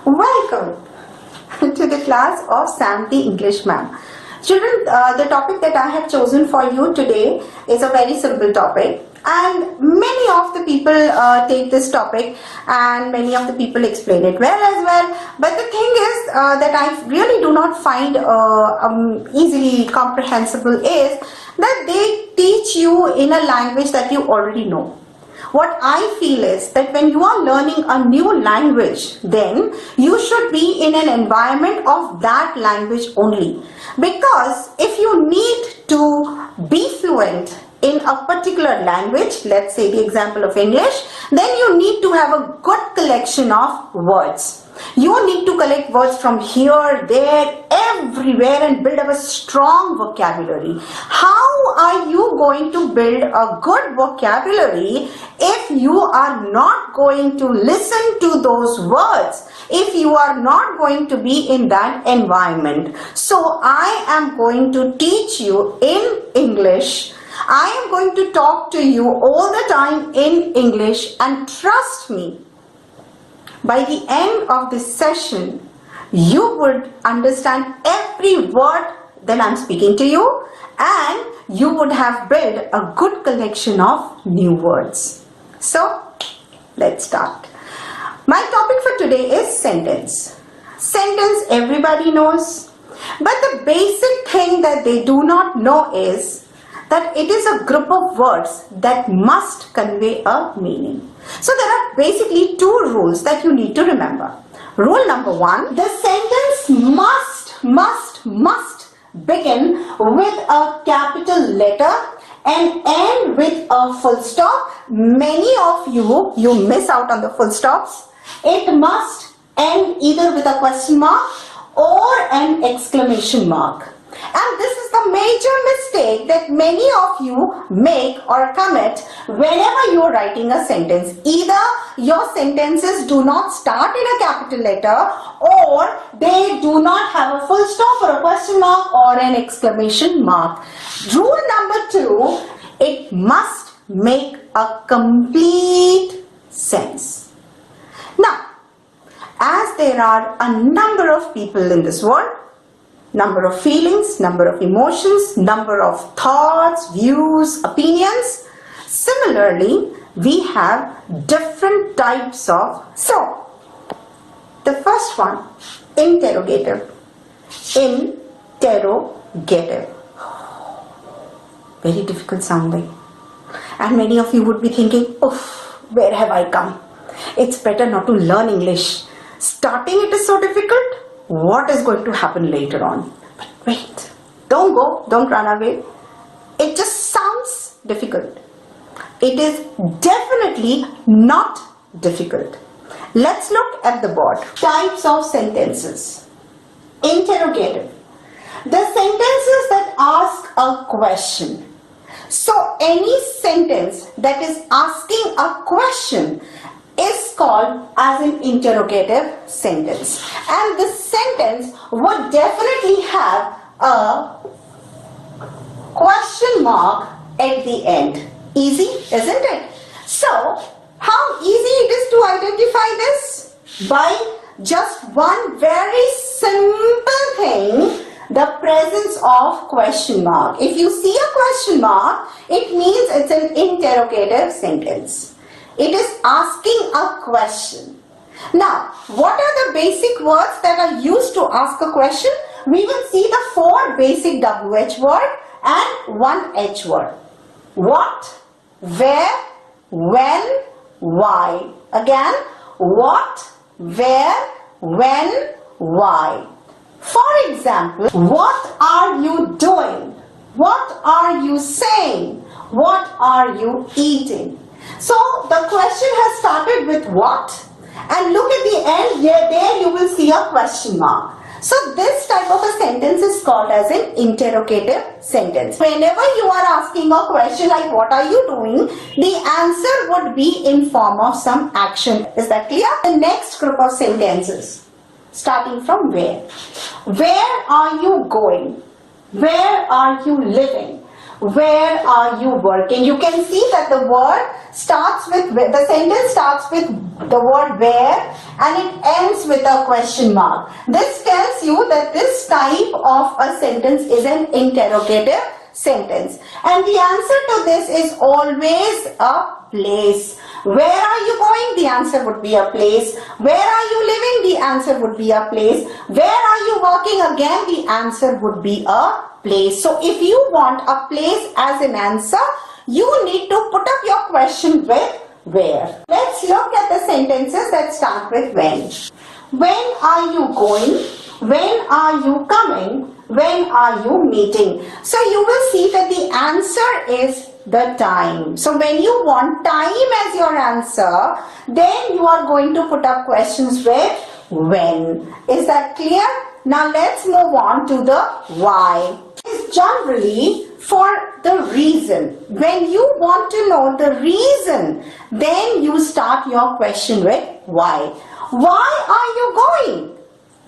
Welcome to the class of Sam the English Ma'am. Children, the topic that I have chosen for you today is a very simple topic, and many of the people take this topic and many of the people explain it well as well. But the thing is that I really do not find easily comprehensible is that they teach you in a language that you already know. What I feel is that when you are learning a new language, then you should be in an environment of that language only. Because if you need to be fluent in a particular language, let's say the example of English, then you need to have a good collection of words. You need to collect words from here, there, everywhere and build up a strong vocabulary. How are you going to build a good vocabulary if you are not going to listen to those words, if you are not going to be in that environment? So I am going to teach you in English. I am going to talk to you all the time in English, and trust me, by the end of this session, you would understand every word that I'm speaking to you, and you would have built a good collection of new words. So, let's start. My topic for today is sentence. Sentence everybody knows, but the basic thing that they do not know is that it is a group of words that must convey a meaning. So there are basically two rules that you need to remember. Rule number one, the sentence must begin with a capital letter and end with a full stop. Many of you miss out on the full stops. It must end either with a question mark or an exclamation mark. And this is the major mistake that many of you make or commit whenever you are writing a sentence. Either your sentences do not start in a capital letter, or they do not have a full stop or a question mark or an exclamation mark. Rule number two, it must make a complete sense. Now, as there are a number of people in this world, number of feelings, number of emotions, number of thoughts, views, opinions. Similarly, we have different types of. So, the first one, interrogative. Interrogative. Very difficult sounding. And many of you would be thinking, oof, where have I come? It's better not to learn English. Starting it is so difficult. What is going to happen later on? But wait, don't go, don't run away. It just sounds difficult. It is definitely not difficult. Let's look at the board. Types of sentences. Interrogative. The sentences that ask a question. So any sentence that is asking a question is called as an interrogative sentence, and this sentence would definitely have a question mark at the end. Easy, isn't it? So how easy it is to identify this? By just one very simple thing, the presence of question mark. If you see a question mark, it means it's an interrogative sentence. It is asking a question. Now, what are the basic words that are used to ask a question? We will see the four basic WH word and one H word. What, where, when, why. Again, what, where, when, why. For example, what are you doing? What are you saying? What are you eating? So the question has started with what, and look at the end here, there you will see a question mark. So this type of a sentence is called as an interrogative sentence. Whenever you are asking a question like what are you doing, the answer would be in form of some action. Is that clear? The next group of sentences, starting from where. Where are you going? Where are you living? Where are you working? You can see that the sentence starts with the word where and it ends with a question mark. This tells you that this type of a sentence is an interrogative sentence. And the answer to this is always a place. Where are you going? The answer would be a place. Where are you living? The answer would be a place. Where are you working? Again, the answer would be a place. So if you want a place as an answer, you need to put up your question with where. Let's look at the sentences that start with when. When are you going? When are you coming? When are you meeting? So you will see that the answer is the time. So when you want time as your answer, then you are going to put up questions with when. Is that clear? Now let's move on to the why. It's generally for the reason. When you want to know the reason, then you start your question with why. Why are you going?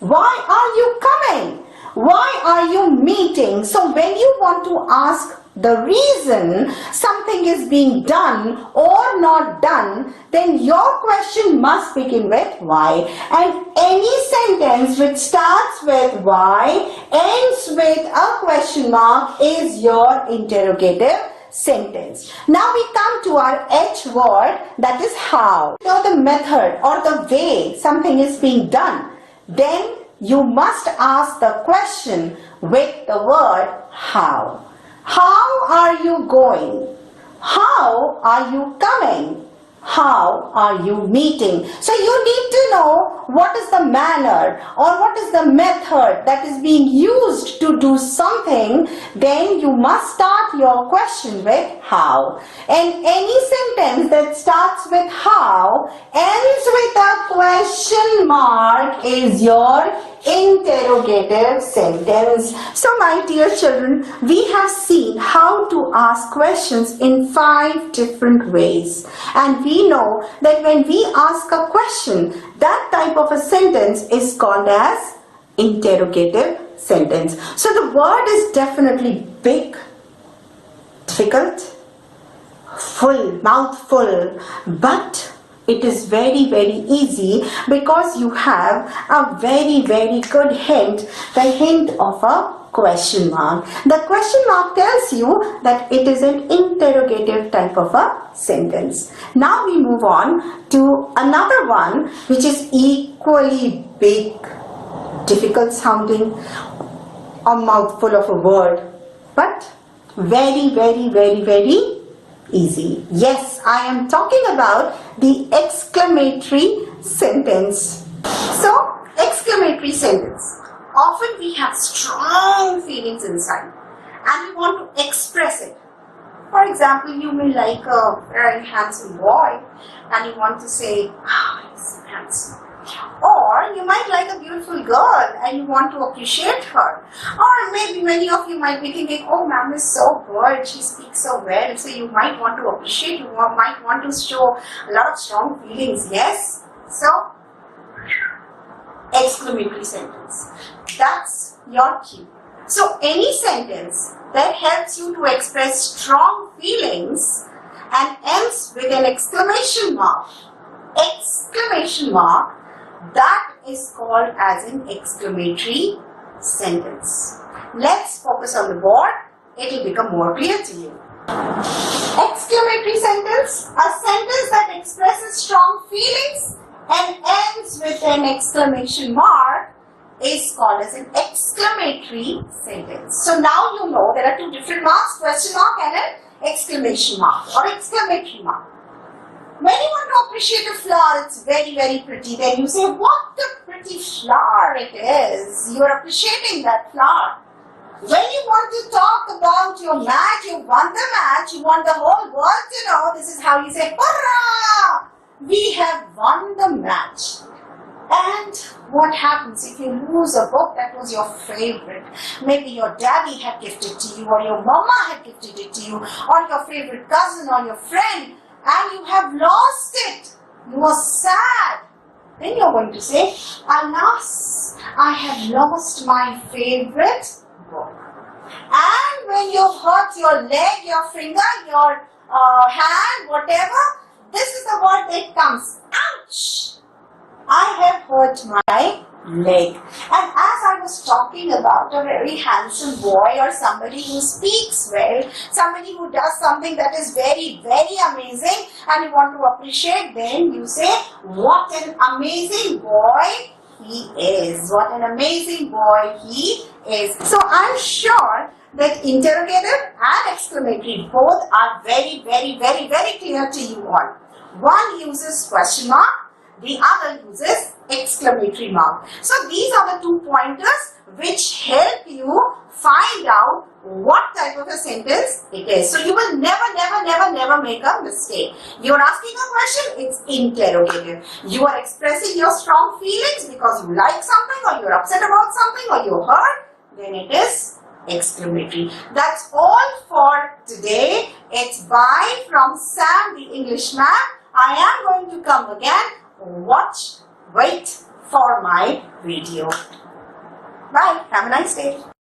Why are you coming? Why are you meeting? So when you want to ask the reason something is being done or not done, then your question must begin with why. And any sentence which starts with why, ends with a question mark is your interrogative sentence. Now we come to our H word, that is how. Now the method or the way something is being done, then you must ask the question with the word how. How are you going? How are you coming? How are you meeting? So you need to know what is the manner or what is the method that is being used to do something. Then you must start your question with how. And any sentence that starts with how, ends with a question mark is your interrogative sentence. So my dear children, we have seen how to ask questions in 5 different ways, and we know that when we ask a question, that type of a sentence is called as interrogative sentence. So the word is definitely big, difficult, full, mouthful, but it is very, very easy because you have a very, very good hint, the hint of a question mark. The question mark tells you that it is an interrogative type of a sentence. Now we move on to another one which is equally big, difficult sounding, a mouthful of a word, but very, very, very, very easy. Yes, I am talking about the exclamatory sentence. So, exclamatory sentence. Often we have strong feelings inside and we want to express it. For example, you may like a very handsome boy and you want to say, "Ah, he's so handsome." Or you might like a beautiful girl and you want to appreciate her. Or maybe many of you might be thinking, "Oh, ma'am is so good, she speaks so well." So you might want to appreciate, you might want to show a lot of strong feelings. Yes? So, exclamatory sentence. That's your cue. So any sentence that helps you to express strong feelings and ends with an exclamation mark, that is called as an exclamatory sentence. Let's focus on the board. It will become more clear to you. Exclamatory sentence, a sentence that expresses strong feelings and ends with an exclamation mark, is called as an exclamatory sentence. So now you know there are 2 different marks, question mark and an exclamation mark or exclamatory mark. When you want to appreciate a flower, it's very, very pretty. Then you say, "What a pretty flower it is." You are appreciating that flower. When you want to talk about your match, you won the match, you want the whole world to know, this is how you say, "Hurrah! We have won the match." And what happens if you lose a book that was your favorite? Maybe your daddy had gifted to you, or your mama had gifted it to you, or your favorite cousin or your friend, and you have lost it. You are sad. Then you're going to say, "Alas, I have lost my favorite book." And even when you've hurt your leg, your finger, your hand, whatever, this is the word that comes. Ouch! I have hurt my leg. And as I was talking about a very handsome boy or somebody who speaks well, somebody who does something that is very, very amazing and you want to appreciate, then you say, what an amazing boy he is. What an amazing boy he is. So I'm sure that interrogative and exclamatory both are very, very, very, very clear to you all. One uses question mark, the other uses exclamatory mark. So these are the 2 pointers which help you find out what type of a sentence it is. So you will never make a mistake. You are asking a question, it's interrogative. You are expressing your strong feelings because you like something or you're upset about something or you're hurt, then it is exclamatory. That's all for today. It's bye from Sam the Englishman. I am going to come again. Wait for my video. Bye. Have a nice day.